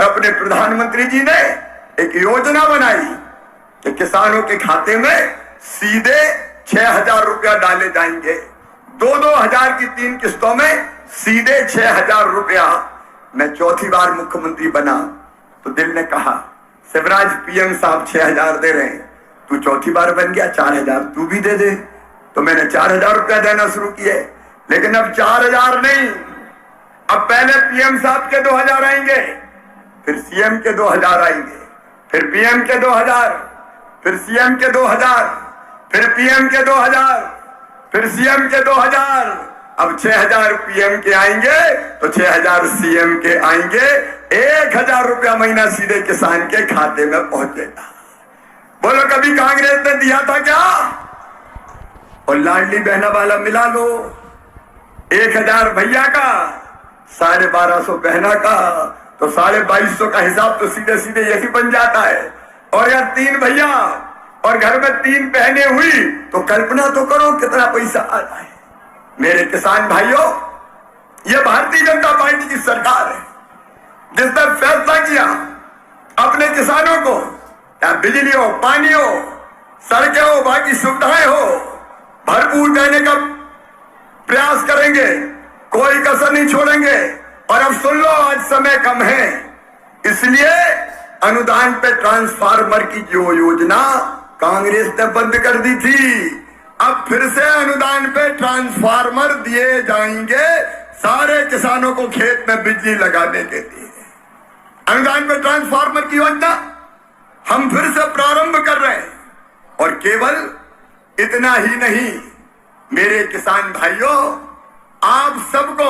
अपने प्रधानमंत्री जी ने एक योजना बनाई कि किसानों के खाते में सीधे 6,000 रुपया डाले जाएंगे। 2,000 की 3 किस्तों में सीधे 6,000 रुपया। मैं चौथी बार मुख्यमंत्री बना तो दिल ने कहा, शिवराज पीएम साहब 6,000 दे रहे हैं, तू चौथी बार बन गया, 4,000 तू भी दे दे। तो मैंने 4,000 रुपया देना शुरू किए। लेकिन अब 4,000 नहीं, अब पहले पीएम साहब के 2,000 आएंगे, फिर सीएम के 2,000 आएंगे, फिर पीएम के 2,000, फिर सीएम के 2,000, फिर पीएम के 2,000, फिर सीएम के 2,000। अब 6,000 पीएम के आएंगे तो 6,000 सीएम के आएंगे। 1,000 रुपया महीना सीधे किसान के खाते में पहुंचेगा। बोलो कभी कांग्रेस ने दिया था क्या? और लाडली बहना वाला मिला लो, 1,000 भैया का, 1250 बहना का, तो 2250 का हिसाब तो सीधे सीधे यही बन जाता है। और यार 3 भैया और घर में 3 बहनें हुई तो कल्पना तो करो कितना पैसा आता है। मेरे किसान भाइयों, ये भारतीय जनता पार्टी की सरकार है जिसने फैसला किया अपने किसानों को या बिजली हो, पानी हो, सड़कें हो, बाकी सुविधाएं हो, भरपूर देने का प्रयास करेंगे, कोई कसर नहीं छोड़ेंगे। और अब सुन लो, आज समय कम है, इसलिए अनुदान पे ट्रांसफार्मर की जो योजना कांग्रेस ने बंद कर दी थी, अब फिर से अनुदान पे ट्रांसफार्मर दिए जाएंगे सारे किसानों को खेत में बिजली लगाने के लिए। अनुदान पे ट्रांसफार्मर की योजना हम फिर से प्रारंभ कर रहे हैं। और केवल इतना ही नहीं, मेरे किसान भाइयों, आप सबको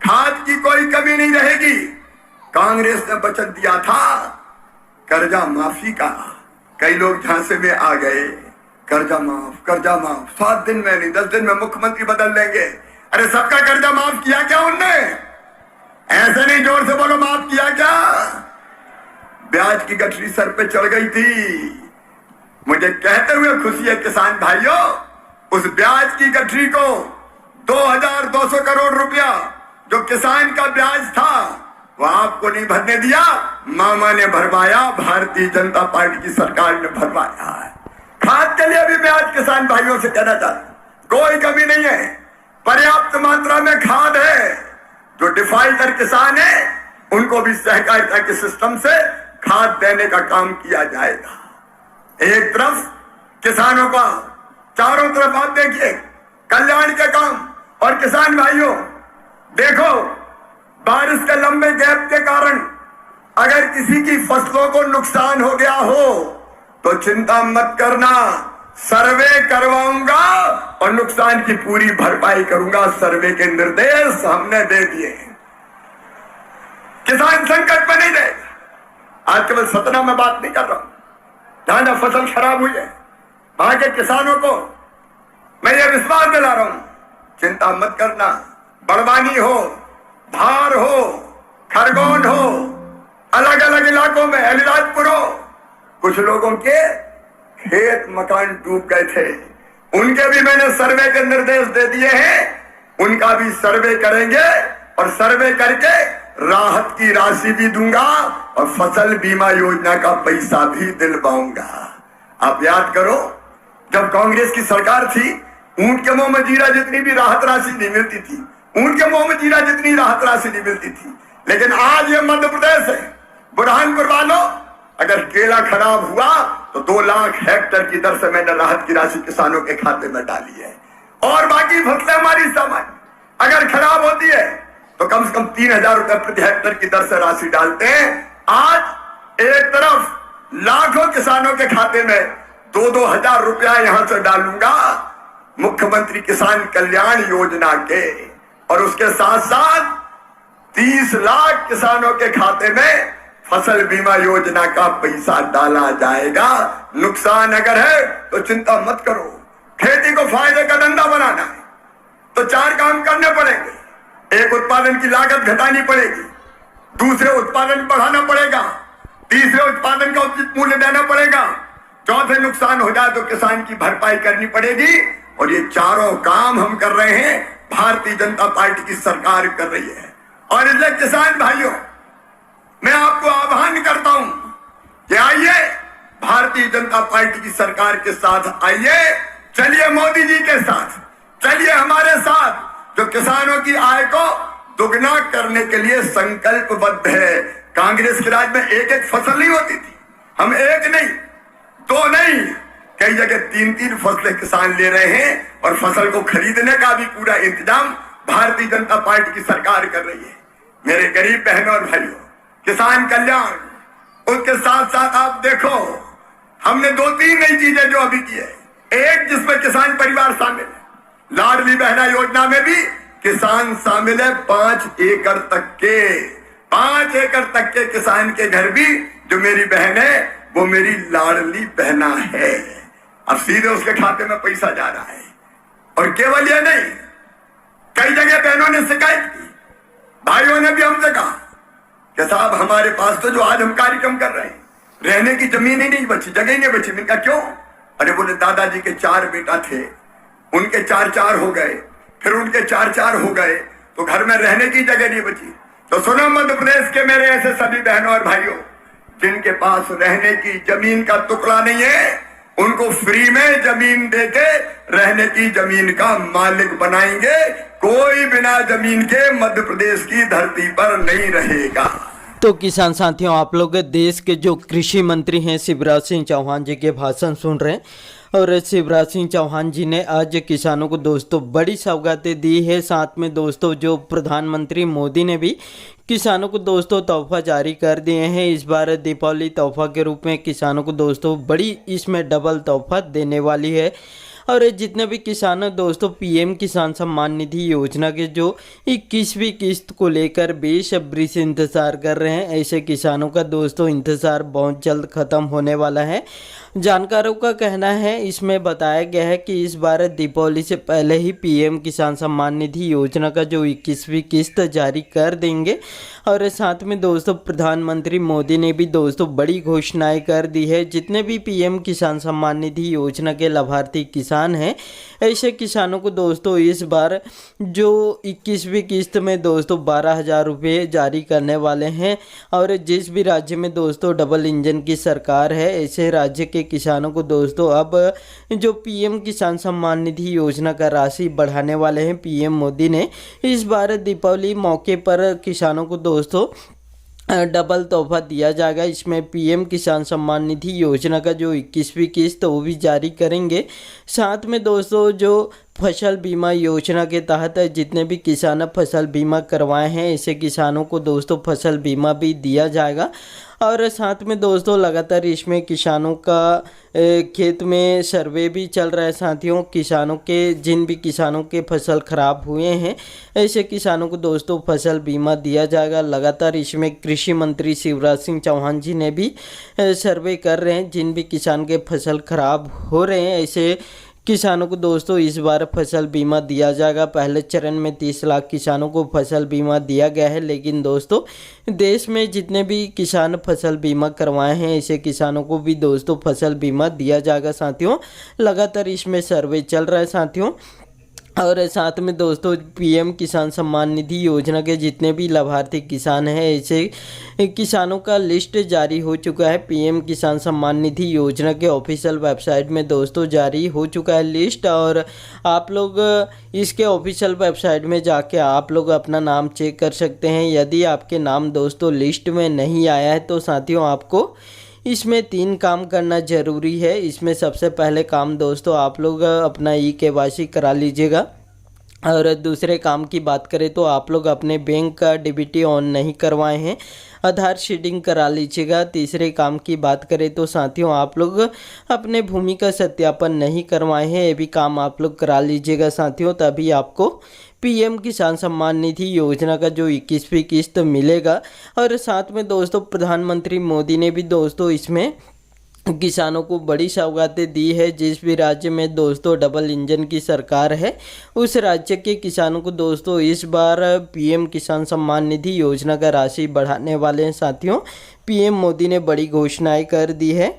खाद की कोई कमी नहीं रहेगी। कांग्रेस ने वचन दिया था कर्जा माफी का, कई लोग झांसे में आ गए, कर्जा माफ, कर्जा माफ, 7 दिन में नहीं 10 दिन में मुख्यमंत्री बदल लेंगे। अरे सबका कर्जा माफ किया क्या उनने? ऐसे नहीं, जोर से बोलो, माफ किया क्या? ब्याज की गठरी सर पे चढ़ गई थी। मुझे कहते हुए खुशी है किसान भाइयों, उस ब्याज की गठरी को 2,200 करोड़ रुपया जो किसान का ब्याज था वो आपको नहीं भरने दिया, मामा ने भरवाया, भारतीय जनता पार्टी की सरकार ने भरवाया है। खाद के लिए भी मैं आज किसान भाइयों से कहना चाहता हूं, कोई कमी नहीं है, पर्याप्त मात्रा में खाद है। जो डिफाल्टर किसान है उनको भी सहकारिता के सिस्टम से खाद देने का काम किया जाएगा। एक तरफ किसानों का, चारों तरफ आप देखिए कल्याण के काम। और किसान भाइयों देखो, बारिश के लंबे गैप के कारण अगर किसी की फसलों को नुकसान हो गया हो तो चिंता मत करना, सर्वे करवाऊंगा और नुकसान की पूरी भरपाई करूंगा। सर्वे के निर्देश हमने दे दिए। किसान संकट में नहीं रहेगा। आज केवल सतना में बात नहीं कर रहा हूं, जहां जहां फसल खराब हुई है वहां के किसानों को मैं ये विश्वास दिला रहा हूं, चिंता मत करना। बड़वानी हो, धार हो, खरगोन हो, अलग अलग इलाकों में अलीराजपुर हो, कुछ लोगों के खेत मकान डूब गए थे, उनके भी मैंने सर्वे के निर्देश दे दिए हैं। उनका भी सर्वे करेंगे और सर्वे करके राहत की राशि भी दूंगा और फसल बीमा योजना का पैसा भी दिलवाऊंगा। आप याद करो, जब कांग्रेस की सरकार थी, ऊंट के मुंह में जीरा जितनी भी राहत राशि नहीं मिलती थी, ऊंट के मुंह में जीरा जितनी राहत राशि नहीं मिलती थी। लेकिन आज ये मध्य प्रदेश है, बुरहानपुर वालों, अगर केला खराब हुआ तो 2 लाख हेक्टेयर की दर से मैंने राहत की राशि किसानों के खाते में डाली है। और बाकी फसलें हमारी सामान्य अगर खराब होती है तो कम से कम 3,000 रुपए प्रति हेक्टेयर की दर से राशि डालते हैं। आज एक तरफ लाखों किसानों के खाते में 2-2 हजार रुपया यहां से डालूंगा मुख्यमंत्री किसान कल्याण योजना के, और उसके साथ साथ 30 लाख किसानों के खाते में फसल बीमा योजना का पैसा डाला जाएगा। नुकसान अगर है तो चिंता मत करो, खेती को फायदे का धंधा बनाना है तो 4 काम करने पड़ेंगे। एक, उत्पादन की लागत घटानी पड़ेगी, दूसरे उत्पादन बढ़ाना पड़ेगा, तीसरे उत्पादन का उचित मूल्य देना पड़ेगा, चौथे नुकसान हो जाए तो किसान की भरपाई करनी पड़ेगी। और ये चारों काम हम कर रहे हैं, भारतीय जनता पार्टी की सरकार कर रही है। और इसलिए किसान भाइयों, मैं आपको जनता पार्टी की सरकार के साथ आइए, चलिए मोदी जी के साथ, चलिए हमारे साथ, जो किसानों की आय को दुगना करने के लिए संकल्पबद्ध है। कांग्रेस के राज में एक एक फसल नहीं होती थी, हम एक नहीं, दो नहीं, कई जगह तीन तीन फसलें किसान ले रहे हैं और फसल को खरीदने का भी पूरा इंतजाम भारतीय जनता पार्टी की सरकार कर रही है। मेरे गरीब बहनों और भाइयों, किसान कल्याण, उसके साथ साथ आप देखो हमने दो तीन नई चीजें जो अभी की है। एक, जिसमें किसान परिवार शामिल है, लाडली बहना योजना में भी किसान शामिल है। 5 एकड़ तक के किसान के घर भी जो मेरी बहन है वो मेरी लाडली बहना है। अब सीधे उसके खाते में पैसा जा रहा है। और केवल ये नहीं, कई जगह बहनों ने शिकायत की, भाइयों ने भी हमसे कहा कि साहब हमारे पास तो जो आज हम कार्यक्रम कर रहे हैं, रहने की जमीन ही नहीं बची, जगह ही नहीं बची। मैंने कहा क्यों? अरे बोले दादाजी के 4 बेटा थे, उनके 4 हो गए, फिर उनके 4 हो गए, तो घर में रहने की जगह नहीं बची। तो सुनो मध्य प्रदेश के मेरे ऐसे सभी बहनों और भाइयों, जिनके पास रहने की जमीन का टुकड़ा नहीं है, उनको फ्री में जमीन देके रहने की जमीन का मालिक बनाएंगे। कोई बिना जमीन के मध्य प्रदेश की धरती पर नहीं रहेगा। तो किसान साथियों, आप लोग देश के जो कृषि मंत्री हैं शिवराज सिंह चौहान जी के भाषण सुन रहे हैं। और शिवराज सिंह चौहान जी ने आज किसानों को दोस्तों बड़ी सौगातें दी है। साथ में दोस्तों जो प्रधानमंत्री मोदी ने भी किसानों को दोस्तों तोहफा जारी कर दिए हैं। इस बार दीपावली तोहफा के रूप में किसानों को दोस्तों बड़ी इसमें डबल तोहफा देने वाली है। और जितने भी किसान दोस्तों पीएम किसान सम्मान निधि योजना के जो 21वीं किस्त को लेकर बेसब्री से इंतज़ार कर रहे हैं, ऐसे किसानों का दोस्तों इंतज़ार बहुत जल्द ख़त्म होने वाला है। जानकारों का कहना है, इसमें बताया गया है कि इस बार दीपावली से पहले ही पीएम किसान सम्मान निधि योजना का जो 21वीं किस्त जारी कर देंगे। और साथ में दोस्तों प्रधानमंत्री मोदी ने भी दोस्तों बड़ी घोषणाएं कर दी है। जितने भी पीएम किसान सम्मान निधि योजना के लाभार्थी किसान हैं, ऐसे किसानों को दोस्तों इस बार जो 21वीं किस्त में दोस्तों 12,000 रुपये जारी करने वाले हैं। और जिस भी राज्य में दोस्तों डबल इंजन की सरकार है, ऐसे राज्य के किसानों को दोस्तों अब जो पीएम किसान सम्मान निधि योजना का राशि बढ़ाने वाले हैं पीएम मोदी ने। इस बार दीपावली मौके पर किसानों को दोस्तों डबल तोहफा दिया जाएगा। इसमें पीएम किसान सम्मान निधि योजना का जो 21वीं किस्त वो भी जारी करेंगे। साथ में दोस्तों जो फसल बीमा योजना के तहत जितने भी किसान फसल बीमा करवाए हैं, ऐसे किसानों को दोस्तों फसल बीमा भी दिया जाएगा। और साथ में दोस्तों लगातार इसमें किसानों का खेत में सर्वे भी चल रहा है। साथियों, किसानों के जिन भी किसानों के फसल खराब हुए हैं, ऐसे किसानों को दोस्तों फसल बीमा दिया जाएगा। लगातार इसमें कृषि मंत्री शिवराज सिंह चौहान जी ने भी सर्वे कर रहे हैं। जिन भी किसान के फसल खराब हो रहे हैं, ऐसे किसानों को दोस्तों इस बार फसल बीमा दिया जाएगा। पहले चरण में 30 लाख किसानों को फसल बीमा दिया गया है, लेकिन दोस्तों देश में जितने भी किसान फसल बीमा करवाए हैं, ऐसे किसानों को भी दोस्तों फसल बीमा दिया जाएगा। साथियों, लगातार इसमें सर्वे चल रहा है साथियों। और साथ में दोस्तों पीएम किसान सम्मान निधि योजना के जितने भी लाभार्थी किसान हैं, ऐसे किसानों का लिस्ट जारी हो चुका है। पीएम किसान सम्मान निधि योजना के ऑफिशियल वेबसाइट में दोस्तों जारी हो चुका है लिस्ट। और आप लोग इसके ऑफिशियल वेबसाइट में जाके आप लोग अपना नाम चेक कर सकते हैं। यदि आपके नाम दोस्तों लिस्ट में नहीं आया है तो साथियों आपको इसमें 3 काम करना ज़रूरी है। इसमें सबसे पहले काम दोस्तों आप लोग अपना KYC करा लीजिएगा। और दूसरे काम की बात करें तो आप लोग अपने बैंक का DBT ऑन नहीं करवाए हैं, आधार सीडिंग करा लीजिएगा। तीसरे काम की बात करें तो साथियों आप लोग अपने भूमि का सत्यापन नहीं करवाए हैं, ये भी काम आप लोग करा लीजिएगा साथियों। तभी आपको पीएम किसान सम्मान निधि योजना का जो 21वीं किस्त मिलेगा। और साथ में दोस्तों प्रधानमंत्री मोदी ने भी दोस्तों इसमें किसानों को बड़ी सौगातें दी है। जिस भी राज्य में दोस्तों डबल इंजन की सरकार है, उस राज्य के किसानों को दोस्तों इस बार पीएम किसान सम्मान निधि योजना का राशि बढ़ाने वाले हैं साथियों। पीएम मोदी ने बड़ी घोषणाएं कर दी है।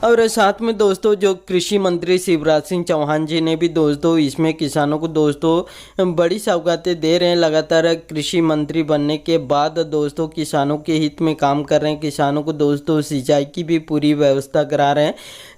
और साथ में दोस्तों जो कृषि मंत्री शिवराज सिंह चौहान जी ने भी दोस्तों इसमें किसानों को दोस्तों बड़ी सौगातें दे रहे हैं। लगातार कृषि मंत्री बनने के बाद दोस्तों किसानों के हित में काम कर रहे हैं। किसानों को दोस्तों सिंचाई की भी पूरी व्यवस्था करा रहे हैं,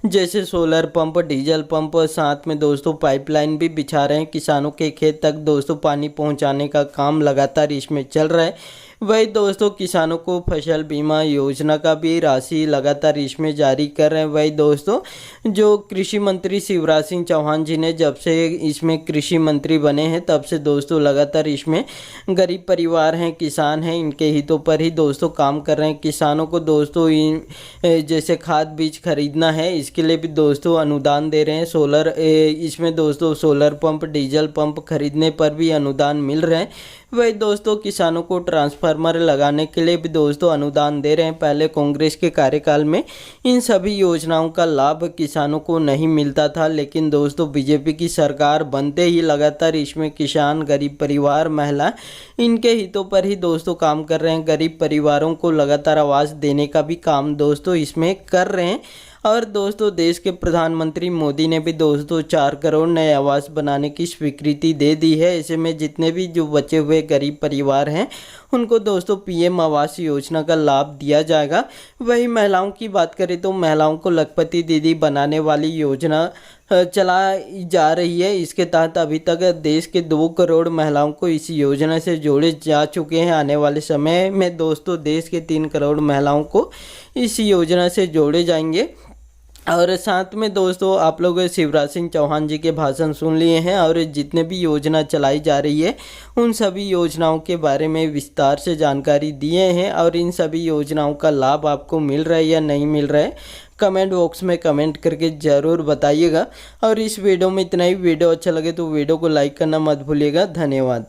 जैसे सोलर पंप, डीजल पंप, साथ में दोस्तों पाइपलाइन भी बिछा रहे हैं। किसानों के खेत तक दोस्तों पानी पहुंचाने का काम लगातार इसमें चल रहा है। वही दोस्तों किसानों को फसल बीमा योजना का भी राशि लगातार इसमें जारी कर रहे हैं। वही दोस्तों जो कृषि मंत्री शिवराज सिंह चौहान जी ने जब से इसमें कृषि मंत्री बने हैं तब से दोस्तों लगातार इसमें गरीब परिवार हैं, किसान हैं, इनके हितों पर ही दोस्तों काम कर रहे हैं। किसानों को दोस्तों जैसे खाद बीज खरीदना है इसके लिए भी दोस्तों अनुदान दे रहे हैं। इसमें दोस्तों सोलर पंप, डीजल पंप खरीदने पर भी अनुदान मिल रहे हैं। वही दोस्तों किसानों को ट्रांसफार्मर लगाने के लिए भी दोस्तों अनुदान दे रहे हैं। पहले कांग्रेस के कार्यकाल में इन सभी योजनाओं का लाभ किसानों को नहीं मिलता था, लेकिन दोस्तों बीजेपी की सरकार बनते ही लगातार इसमें किसान, गरीब परिवार, महिला, इनके हितों पर ही दोस्तों काम कर रहे हैं। गरीब परिवारों को लगातार आवास देने का भी काम दोस्तों इसमें कर रहे हैं। और दोस्तों देश के प्रधानमंत्री मोदी ने भी दोस्तों 4 करोड़ नए आवास बनाने की स्वीकृति दे दी है। ऐसे में जितने भी जो बचे हुए गरीब परिवार हैं उनको दोस्तों पीएम आवास योजना का लाभ दिया जाएगा। वही महिलाओं की बात करें तो महिलाओं को लखपति दीदी बनाने वाली योजना चलाई जा रही है। इसके तहत अभी तक देश के 2 करोड़ महिलाओं को इस योजना से जोड़े जा चुके हैं। आने वाले समय में दोस्तों देश के 3 करोड़ महिलाओं को इस योजना से जोड़े जाएंगे। और साथ में दोस्तों आप लोग शिवराज सिंह चौहान जी के भाषण सुन लिए हैं और जितने भी योजना चलाई जा रही है उन सभी योजनाओं के बारे में विस्तार से जानकारी दिए हैं। और इन सभी योजनाओं का लाभ आपको मिल रहा है या नहीं मिल रहा है कमेंट बॉक्स में कमेंट करके ज़रूर बताइएगा। और इस वीडियो में इतना ही। वीडियो अच्छा लगे तो वीडियो को लाइक करना मत भूलिएगा। धन्यवाद।